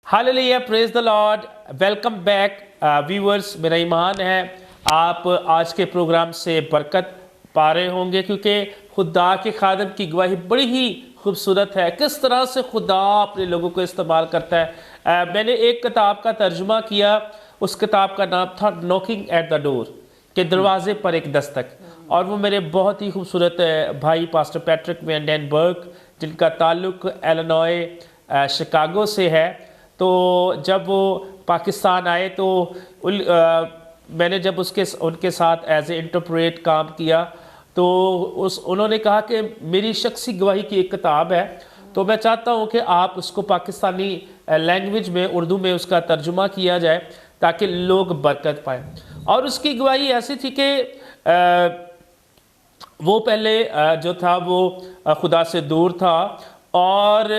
Hallelujah, praise the Lord, welcome back viewers. मेरा ईमान है आप आज के प्रोग्राम से बरकत पा रहे होंगे, क्योंकि खुदा के खादम की गवाही बड़ी ही खूबसूरत है। किस तरह से खुदा अपने लोगों को इस्तेमाल करता है। मैंने एक किताब का तर्जुमा किया, उस किताब का नाम था नॉकिंग एट द डोर, के दरवाजे पर एक दस्तक। और वो मेरे बहुत ही खूबसूरत भाई पास्टर पैट्रिक वैंडेनबर्ग, जिनका ताल्लुक इलिनॉय शिकागो से है। तो जब वो पाकिस्तान आए तो मैंने जब उनके साथ एज ए इंटरप्रेट काम किया, तो उन्होंने कहा कि मेरी शख्सी गवाही की एक किताब है, तो मैं चाहता हूँ कि आप उसको पाकिस्तानी लैंग्वेज में, उर्दू में उसका तर्जुमा किया जाए ताकि लोग बरकत पाएँ। और उसकी गवाही ऐसी थी कि वो पहले जो था वो खुदा से दूर था, और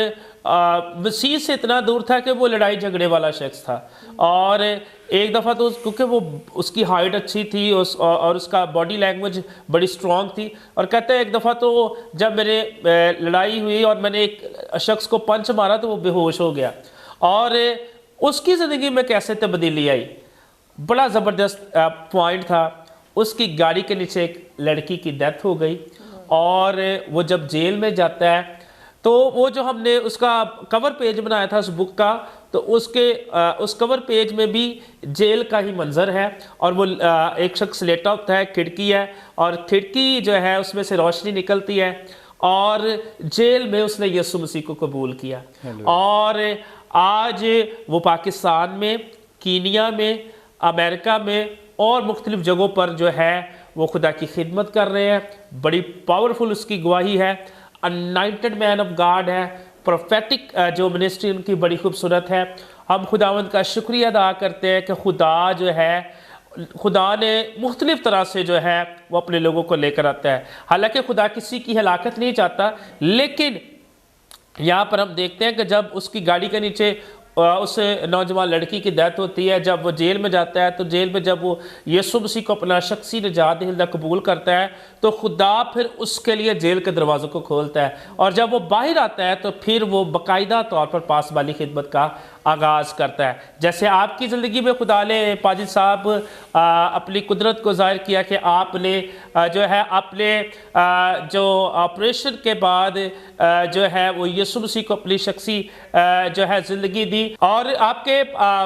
मसीह से इतना दूर था कि वो लड़ाई झगड़े वाला शख्स था। और एक दफ़ा तो क्योंकि वो उसकी हाइट अच्छी थी और उसका बॉडी लैंग्वेज बड़ी स्ट्रॉन्ग थी, और कहते हैं एक दफ़ा तो जब मेरे लड़ाई हुई और मैंने एक शख्स को पंच मारा तो वो बेहोश हो गया। और उसकी ज़िंदगी में कैसे तब्दीली आई, बड़ा ज़बरदस्त पॉइंट था। उसकी गाड़ी के नीचे एक लड़की की डेथ हो गई, और वो जब जेल में जाता है तो वो जो हमने उसका कवर पेज बनाया था उस बुक का, तो उस कवर पेज में भी जेल का ही मंजर है। और वो एक शख्स लेटा होता है, खिड़की है, और खिड़की जो है उसमें से रोशनी निकलती है, और जेल में उसने यीशु मसीह को कबूल किया। और आज वो पाकिस्तान में, कीनिया में, अमेरिका में और मुख्तलिफ जगहों पर जो है वो खुदा की खिदमत कर रहे हैं। बड़ी पावरफुल उसकी गवाही है। अनॉइंटेड मैन ऑफ गॉड है। प्रोफेटिक जो मिनिस्ट्री उनकी बड़ी खूबसूरत है। हम खुदावंद का शुक्रिया अदा करते हैं कि खुदा जो है, खुदा ने मुख्तलिफ तरह से जो है वो अपने लोगों को लेकर आता है। हालांकि खुदा किसी की हलाकत नहीं चाहता, लेकिन यहाँ पर हम देखते हैं कि जब उसकी गाड़ी के नीचे उस नौजवान लड़की की डेथ होती है, जब वो जेल में जाता है, तो जेल में जब वो यीशु मसीह को अपना शख्सी निजात दहिंदा कबूल करता है, तो खुदा फिर उसके लिए जेल के दरवाज़ों को खोलता है। और जब वो बाहर आता है तो फिर वो बाकायदा तौर पर पास वाली खिदमत का आगाज़ करता है। जैसे आपकी ज़िंदगी में खुदा ने पाजी साहब अपनी कुदरत को ज़ाहिर किया कि आपने जो है अपने जो ऑपरेशन के बाद जो है वो यीशु मसीह को अपनी शख्सी जो है ज़िंदगी दी। और आपके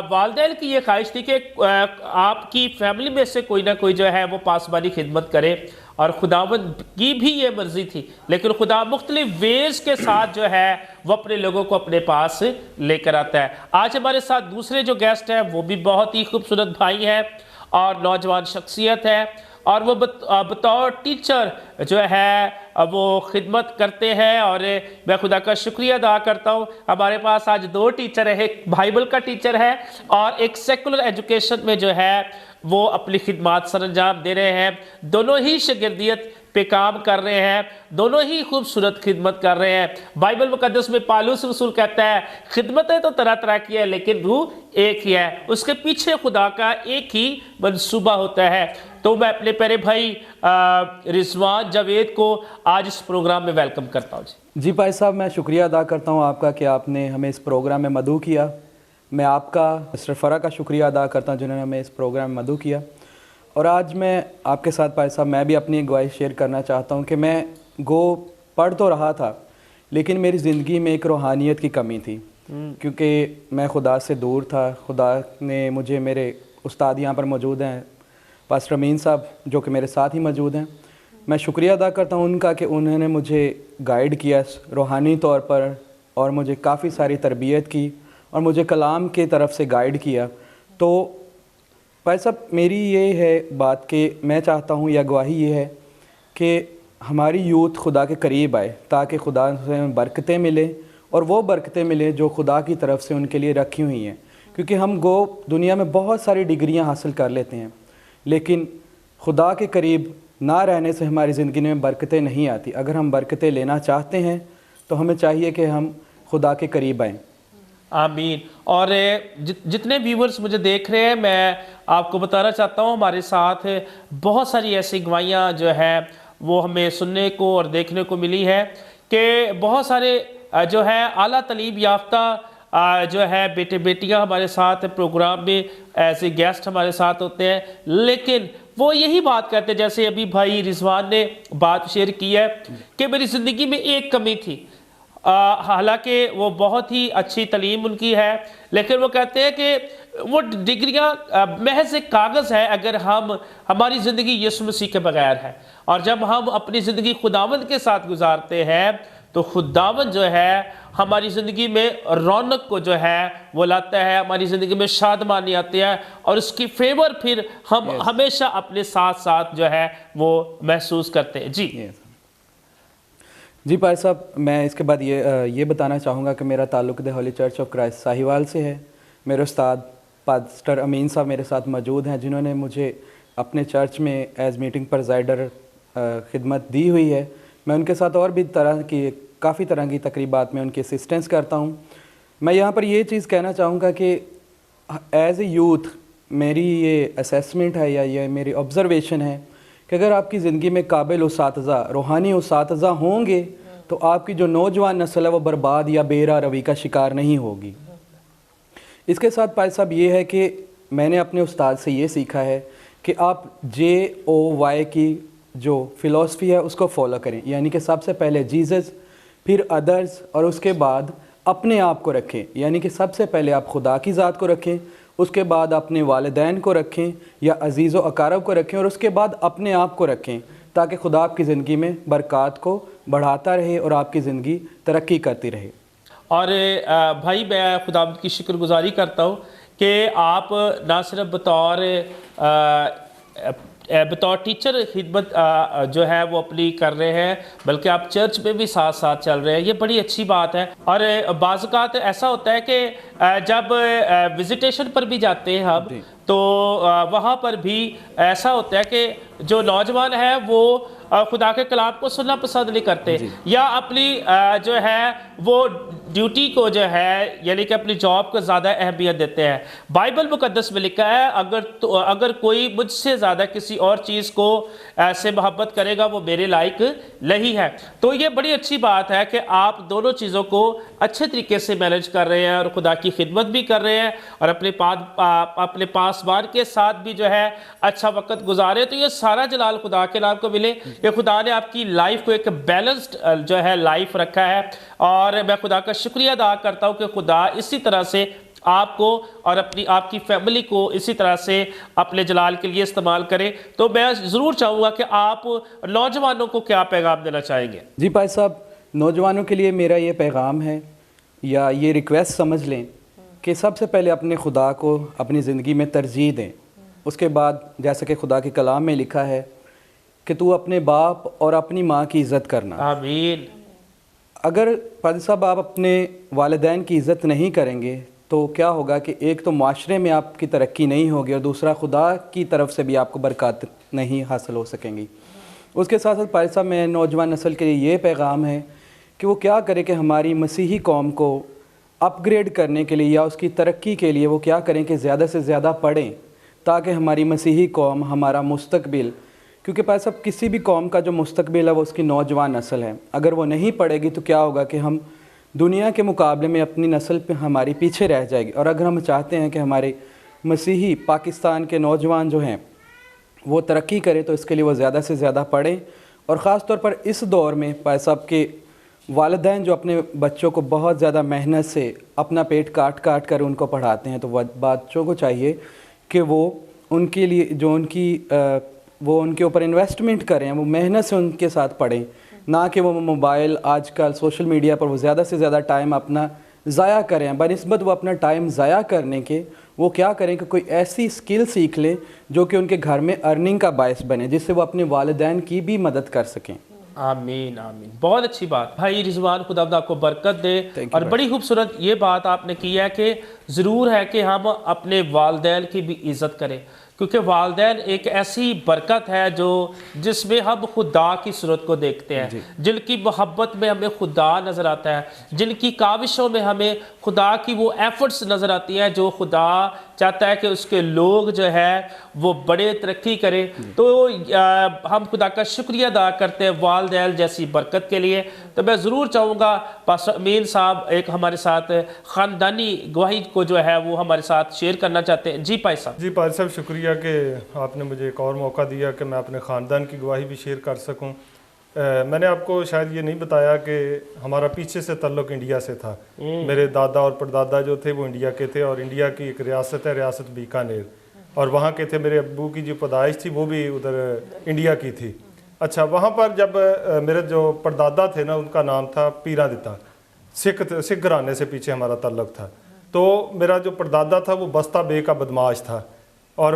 वालिदैन की ये ख्वाहिश थी कि आपकी फैमिली में से कोई ना कोई जो है वो पासबानी खिदमत करे, और खुदावंद की भी ये मर्जी थी। लेकिन खुदा मुख्तलिफ वेज के साथ जो है वो अपने लोगों को अपने पास लेकर आता है। आज हमारे साथ दूसरे जो गेस्ट हैं वो भी बहुत ही खूबसूरत भाई हैं और नौजवान शख्सियत है, और वो बतौर टीचर जो है वो खिदमत करते हैं। और मैं खुदा का शुक्रिया अदा करता हूँ, हमारे पास आज दो टीचर है, एक बाइबल का टीचर है और एक सेकुलर एजुकेशन में जो है वो अपनी खिदमत सरंजाम दे रहे हैं। दोनों ही शागिर्दियत पे काम कर रहे हैं, दोनों ही खूबसूरत खिदमत कर रहे हैं। बाइबल मुकद्दस में पालूस रसूल कहता है खिदमतें तो तरह तरह की है लेकिन रूह एक ही है, उसके पीछे खुदा का एक ही मंसूबा होता है। तो मैं अपने प्यारे भाई रिजवान जावेद को आज इस प्रोग्राम में वेलकम करता हूँ। जी भाई साहब, मैं शुक्रिया अदा करता हूँ आपका कि आपने हमें इस प्रोग्राम में मदऊ किया। मैं आपका मिस्टर फ़रा का शुक्रिया अदा करता हूँ जिन्होंने हमें इस प्रोग्राम में मदऊ किया। और आज मैं आपके साथ भाई साहब मैं भी अपनी गवाही शेयर करना चाहता हूँ कि मैं पढ़ तो रहा था, लेकिन मेरी ज़िंदगी में एक रूहानियत की कमी थी, क्योंकि मैं खुदा से दूर था। खुदा ने मुझे, मेरे उस्ताद यहाँ पर मौजूद हैं, पास्टर अमीन साहब जो कि मेरे साथ ही मौजूद हैं, मैं शुक्रिया अदा करता हूँ उनका कि उन्होंने मुझे गाइड किया रूहानी तौर पर, और मुझे काफ़ी सारी तरबियत की और मुझे कलाम के तरफ से गाइड किया। तो भाई साहब मेरी ये है बात कि मैं चाहता हूँ, या गवाही ये है कि हमारी यूथ खुदा के करीब आए ताकि खुदा से बरकतें मिलें, और वो बरकतें मिलें जो खुदा की तरफ से उनके लिए रखी हुई हैं। क्योंकि हम दुनिया में बहुत सारी डिग्रियाँ हासिल कर लेते हैं, लेकिन खुदा के करीब ना रहने से हमारी ज़िंदगी में बरकतें नहीं आती। अगर हम बरकतें लेना चाहते हैं तो हमें चाहिए कि हम खुदा के करीब आएँ। आमीन। और जितने व्यूवर्स मुझे देख रहे हैं, मैं आपको बताना चाहता हूँ हमारे साथ बहुत सारी ऐसी गवाहियाँ जो है वो हमें सुनने को और देखने को मिली है कि बहुत सारे जो है आला तालीम याफ्ता जो है बेटे बेटियां हमारे साथ प्रोग्राम में एज ए गेस्ट हमारे साथ होते हैं, लेकिन वो यही बात कहते हैं, जैसे अभी भाई रिजवान ने बात शेयर की है कि मेरी ज़िंदगी में एक कमी थी। हालांकि वो बहुत ही अच्छी तालीम उनकी है, लेकिन वो कहते हैं कि वो डिग्रियां महज एक कागज़ है अगर हमारी ज़िंदगी यीशु मसीह के बगैर है। और जब हम अपनी ज़िंदगी खुदावंद के साथ गुजारते हैं तो खुदावंद जो है हमारी ज़िंदगी में रौनक को जो है वो लाता है, हमारी ज़िंदगी में शादमानी आती है और उसकी फेवर फिर हम हमेशा अपने साथ साथ जो है वो महसूस करते हैं। जी जी भाई साहब, मैं इसके बाद ये बताना चाहूँगा कि मेरा ताल्लुक़ the Holi church of Christ Sahiwal से है। मेरे उस्ताद पास्टर अमीन साहब मेरे साथ मौजूद हैं, जिन्होंने मुझे अपने चर्च में एज मीटिंग प्रेज़ाइडर खिदमत दी हुई है। मैं उनके साथ और भी काफ़ी तरह की तकरीबात में उनकी असिस्टेंस करता हूँ। मैं यहाँ पर ये चीज़ कहना चाहूँगा कि एज ए यूथ मेरी ये असेसमेंट है या ये मेरी ऑब्ज़र्वेशन है कि अगर आपकी ज़िंदगी में काबिल उसातिज़ा, रूहानी उसातिज़ा होंगे तो आपकी जो नौजवान नस्ल है वो बर्बाद या बेरा रवि का शिकार नहीं होगी। इसके साथ भाई साहब ये है कि मैंने अपने उस्ताद से ये सीखा है कि आप JOY की जो फ़िलासफ़ी है उसको फॉलो करें, यानी कि सबसे पहले जीसस, फिर अदर्स और उसके बाद अपने आप को रखें। यानी कि सबसे पहले आप खुदा की ज़ात को रखें, उसके बाद अपने वालिदैन को रखें या अजीज़ व अकारब को रखें और उसके बाद अपने आप को रखें, ताकि खुदा आपकी ज़िंदगी में बरक़ात को बढ़ाता रहे और आपकी ज़िंदगी तरक्की करती रहे। और भाई मैं खुदावंद की शुक्रगुजारी करता हूँ कि आप ना सिर्फ बतौर टीचर खिदमत जो है वो अपनी कर रहे हैं, बल्कि आप चर्च में भी साथ साथ चल रहे हैं। ये बड़ी अच्छी बात है। और बाज़ औक़ात ऐसा होता है कि जब विजिटेशन पर भी जाते हैं हम, तो वहाँ पर भी ऐसा होता है कि जो नौजवान है वो खुदा के कलाम को सुनना पसंद नहीं करते या अपनी जो है वो ड्यूटी को जो है यानी कि अपनी जॉब को ज़्यादा अहमियत देते हैं। बाइबल मुकद्दस में लिखा है अगर कोई मुझसे ज़्यादा किसी और चीज़ को ऐसे मोहब्बत करेगा वो मेरे लायक नहीं है। तो ये बड़ी अच्छी बात है कि आप दोनों चीज़ों को अच्छे तरीके से मैनेज कर रहे हैं और खुदा की खिदमत भी कर रहे हैं और अपने पासबान के साथ भी जो है अच्छा वक्त गुजारे। तो ये सारा जलाल खुदा के नाम को मिले कि खुदा ने आपकी लाइफ को एक बैलेंस्ड जो है लाइफ रखा है। और मैं खुदा का शुक्रिया अदा करता हूँ कि खुदा इसी तरह से आपको और आपकी फैमिली को इसी तरह से अपने जलाल के लिए इस्तेमाल करें। तो मैं ज़रूर चाहूँगा कि आप नौजवानों को क्या पैगाम देना चाहेंगे? जी भाई साहब, नौजवानों के लिए मेरा ये पैगाम है या ये रिक्वेस्ट समझ लें कि सबसे पहले अपने खुदा को अपनी ज़िंदगी में तरजीह दें। उसके बाद जैसा कि खुदा के कलाम में लिखा है कि तू अपने बाप और अपनी माँ की इज़्ज़त करना। आमीन। अगर पादी साहब आप अपने वालिदैन की इज़्ज़त नहीं करेंगे तो क्या होगा कि एक तो माशरे में आपकी तरक्की नहीं होगी और दूसरा खुदा की तरफ से भी आपको बरकत नहीं हासिल हो सकेंगी। उसके साथ साथ पादी साहब में नौजवान नस्ल के लिए ये पैगाम है कि वो क्या करे कि हमारी मसीही कौम को अपग्रेड करने के लिए या उसकी तरक्की के लिए वो क्या करें कि ज़्यादा से ज़्यादा पढ़ें, ताकि हमारी मसीही कौम, हमारा मुस्तकबिल, क्योंकि भाई साहब किसी भी कौम का जो मुस्तकबिल है वो उसकी नौजवान नस्ल है। अगर वो नहीं पढ़ेगी तो क्या होगा कि हम दुनिया के मुकाबले में अपनी नस्ल पे हमारी पीछे रह जाएगी। और अगर हम चाहते हैं कि हमारे मसीही पाकिस्तान के नौजवान जो हैं वो तरक्की करें तो इसके लिए वो ज़्यादा से ज़्यादा पढ़ें। और ख़ास तौर पर इस दौर में भाई साहब के वालिदैन जो अपने बच्चों को बहुत ज़्यादा मेहनत से अपना पेट काट काट कर उनको पढ़ाते हैं, तो बच्चों को चाहिए कि वो उनके लिए जो वो उनके ऊपर इन्वेस्टमेंट करें, वो मेहनत से उनके साथ पढ़ें, ना कि वो मोबाइल आजकल सोशल मीडिया पर वो ज़्यादा से ज़्यादा टाइम अपना ज़ाया करें। बनिस्बत वो अपना टाइम ज़ाया करने के वो क्या करें कि कोई ऐसी स्किल सीख लें जो कि उनके घर में अर्निंग का बायस बने, जिससे वो अपने वालिदैन की भी मदद कर सकें। आमीन आमीन। बहुत अच्छी बात भाई रिजवान, खुदा आपको बरकत दे। और बड़ी खूबसूरत ये बात आपने की है कि ज़रूर है कि हम अपने वालिदैन की भी इज़्ज़त करें, क्योंकि वालदैन एक ऐसी बरकत है जो जिसमें हम खुदा की सूरत को देखते हैं, जिनकी मोहब्बत में हमें खुदा नज़र आता है, जिनकी काविशों में हमें खुदा की वो एफर्ट्स नज़र आती हैं जो खुदा चाहता है कि उसके लोग जो है वो बड़े तरक्की करें। तो हम खुदा का शुक्रिया अदा करते हैं वालदैन जैसी बरकत के लिए। तो मैं ज़रूर चाहूँगा पास्टर अमीन साहब एक हमारे साथ ख़ानदानी गवाही को जो है वो हमारे साथ शेयर करना चाहते हैं। जी भाई साहब। जी पाल साहब, शुक्रिया कि आपने मुझे एक और मौका दिया कि मैं अपने ख़ानदान की गवाही भी शेयर कर सकूं। मैंने आपको शायद ये नहीं बताया कि हमारा पीछे से ताल्लुक़ इंडिया से था। मेरे दादा और परदादा जो थे वो इंडिया के थे और इंडिया की एक रियासत है, रियासत बीकानेर, और वहाँ के थे। मेरे अब्बू की जो पैदाइश थी वो भी उधर इंडिया की थी। अच्छा, वहाँ पर जब मेरे जो परदादा थे ना, उनका नाम था पीरा दिता, सिख घराने से पीछे हमारा ताल्लुक़ था। तो मेरा जो परदादा था वो बस्ता बे का बदमाश था और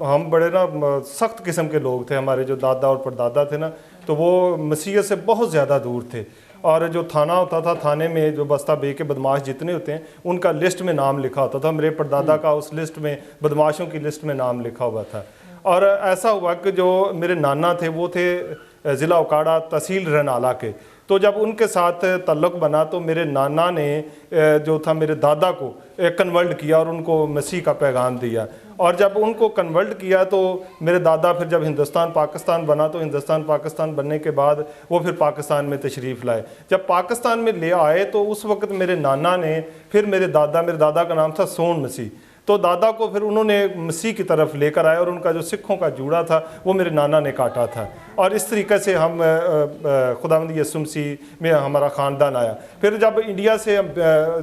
हम बड़े ना सख्त किस्म के लोग थे। हमारे जो दादा और परदादा थे ना, तो वो मसीहत से बहुत ज़्यादा दूर थे। और जो थाना होता था, थाने में जो बस्ता बे के बदमाश जितने होते हैं उनका लिस्ट में नाम लिखा होता था। मेरे परदादा का उस लिस्ट में, बदमाशों की लिस्ट में नाम लिखा हुआ था। और ऐसा हुआ कि जो मेरे नाना थे वो थे ज़िला उकाड़ा, तहसील रनाला के। तो जब उनके साथ ताल्लुक़ बना तो मेरे नाना ने जो था मेरे दादा को कन्वर्ट किया और उनको मसीह का पैगाम दिया। और जब उनको कन्वर्ट किया तो मेरे दादा फिर जब हिंदुस्तान पाकिस्तान बना तो हिंदुस्तान पाकिस्तान बनने के बाद वो फिर पाकिस्तान में तशरीफ़ लाए। जब पाकिस्तान में ले आए तो उस वक्त मेरे नाना ने फिर मेरे दादा का नाम था सोन मसीह, तो दादा को फिर उन्होंने मसीह की तरफ लेकर आए और उनका जो सिखों का जूड़ा था वो मेरे नाना ने काटा था। और इस तरीके से हम खुदावंद यीशु मसीह में हमारा ख़ानदान आया। फिर जब इंडिया से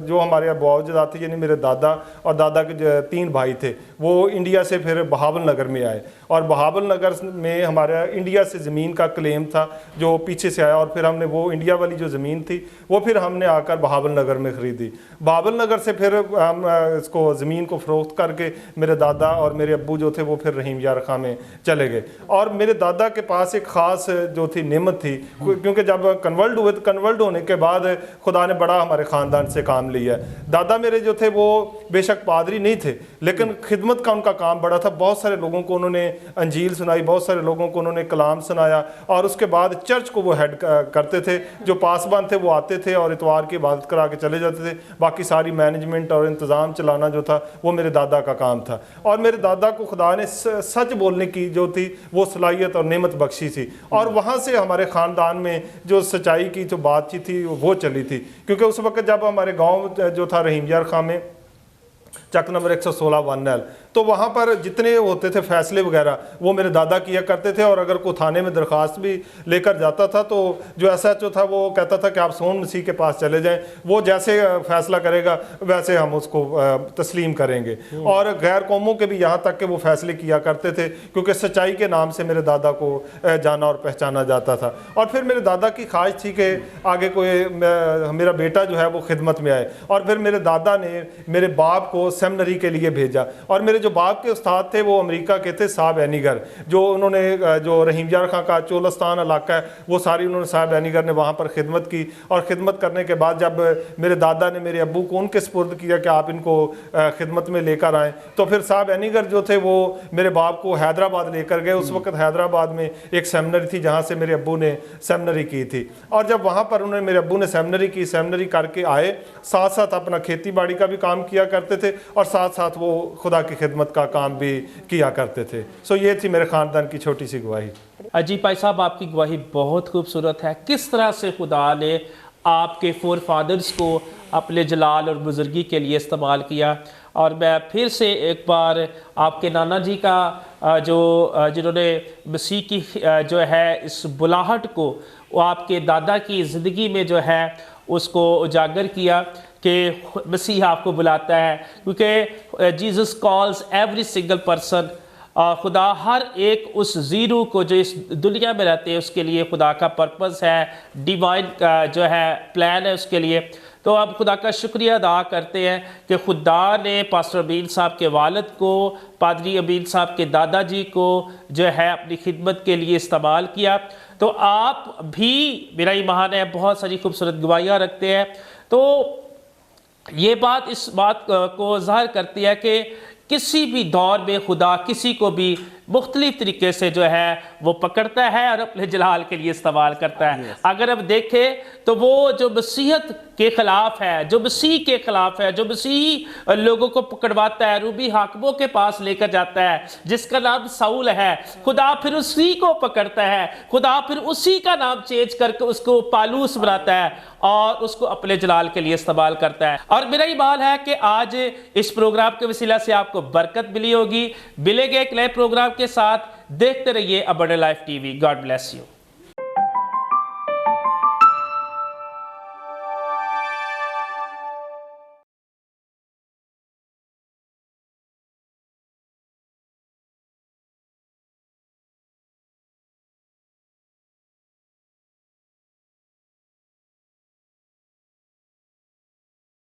जो हमारे अबूजाद थे, यानी मेरे दादा और दादा के जो 3 भाई थे, वो इंडिया से फिर बहावल नगर में आए। और बहावल नगर में हमारा इंडिया से ज़मीन का क्लेम था जो पीछे से आया, और फिर हमने वो इंडिया वाली जो ज़मीन थी वो फिर हमने आकर बहावल नगर में ख़रीदी। बहावल नगर से फिर हम इसको ज़मीन को फ़रोख्त करके मेरे दादा और मेरे अब्बू जो थे वो फिर रहीम यार खां में चले गए। और मेरे दादा के पास एक ख़ास जो थी नेमत थी, क्योंकि जब कन्वर्ट हुए तो कन्वर्ट होने के बाद खुदा ने बड़ा हमारे ख़ानदान से काम लिया। दादा मेरे जो थे वो बेशक पादरी नहीं थे, लेकिन खिदमत का उनका काम बड़ा था। बहुत सारे लोगों को उन्होंने अंजील सुनाई, बहुत सारे लोगों को उन्होंने कलाम सुनाया, और उसके बाद चर्च को वो हेड करते थे। जो पासबान थे वो आते थे और इतवार की इबादत करा के चले जाते थे। बाकी सारी मैनेजमेंट और इंतज़ाम चलाना जो था वो मेरे दादा का काम था। और मेरे दादा को खुदा ने सच बोलने की जो थी वो सलाहियत और नेमत बख्शी थी, और वहाँ से हमारे ख़ानदान में जो सच्चाई की जो बातचीत थी वो चली थी। क्योंकि उस वक्त जब हमारे गांव जो था रहीम यार खां में चक नंबर 116 1L, तो वहाँ पर जितने होते थे फैसले वगैरह वो मेरे दादा किया करते थे। और अगर कोई थाने में दरख्वास्त भी लेकर जाता था तो जो SHO था वो कहता था कि आप सोन मसीह के पास चले जाएं, वो जैसे फैसला करेगा वैसे हम उसको तस्लीम करेंगे। और गैर कौमों के भी यहाँ तक कि वो फैसले किया करते थे, क्योंकि सच्चाई के नाम से मेरे दादा को जाना और पहचाना जाता था। और फिर मेरे दादा की ख्वाहिश थी कि आगे कोई मेरा बेटा जो है वो खिदमत में आए। और फिर मेरे दादा ने मेरे बाप को सेमिनरी के लिए भेजा, और मेरे जो बाप के उस्ताद थे वो अमेरिका के थे, साहब एनीगर, जो उन्होंने जो रहीम यार खां का चोलस्तान इलाका है वो सारी उन्होंने साहब एनीगर ने वहाँ पर खिदमत की। और ख़िदमत करने के बाद जब मेरे दादा ने मेरे अब्बू को उनके स्पुर्द किया कि आप इनको खिदमत में लेकर आएँ, तो फिर साहब एनीगर जो थे वो मेरे बाप को हैदराबाद लेकर गए। उस वक्त हैदराबाद में एक सेमिनरी थी जहाँ से मेरे अब्बू ने सेमिनरी की थी। और जब वहाँ पर उन्होंने मेरे अब्बू ने सेमिनरी की, सेमिनरी करके आए, साथ साथ अपना खेती बाड़ी का भी काम किया करते थे और साथ साथ वो खुदा की खिदमत का काम भी किया करते थे। सो ये थी मेरे ख़ानदान की छोटी सी गवाही। अजीब भाई साहब, आपकी गवाही बहुत खूबसूरत है। किस तरह से खुदा ने आपके फोर फादर्स को अपने जलाल और बुजुर्गी के लिए इस्तेमाल किया। और मैं फिर से एक बार आपके नाना जी का जिन्होंने मसीह की जो है इस बुलाहट को वो आपके दादा की ज़िंदगी में जो है उसको उजागर किया कि मसीह आपको बुलाता है, क्योंकि Jesus calls every single person. खुदा हर एक उस ज़ीरो को जो इस दुनिया में रहते हैं उसके लिए खुदा का पर्पस है, डिवाइन का जो है प्लान है उसके लिए। तो अब खुदा का शुक्रिया अदा करते हैं कि खुदा ने पास्टर अमीन साहब के वालिद को, पादरी अमीन साहब के दादाजी को जो है अपनी खिदमत के लिए इस्तेमाल किया। तो आप भी, मेरा ईमान है, बहुत सारी खूबसूरत गवाहियाँ रखते हैं। तो ये बात इस बात को ज़ाहिर करती है कि किसी भी दौर में खुदा किसी को भी मुख्तलिफ तरीके से जो है वो पकड़ता है और अपने जलाल के लिए इस्तेमाल करता है। अगर अब देखें तो वो जो मसीहत के ख़िलाफ़ है, जो मसीह के ख़िलाफ़ है, जो मसीह लोगों को पकड़वाता है, रूबी हाकिमों के पास लेकर जाता है, जिसका नाम साउल है, खुदा फिर उसी को पकड़ता है, खुदा फिर उसी का नाम चेंज करके उसको पालूस बनाता है और उसको अपने जलाल के लिए इस्तेमाल करता है। और मेरा ईमान है कि आज इस प्रोग्राम के वसीला से आपको बरकत मिली होगी। मिलेंगे एक नए प्रोग्राम के साथ। देखते रहिए abundant life TV. God bless you.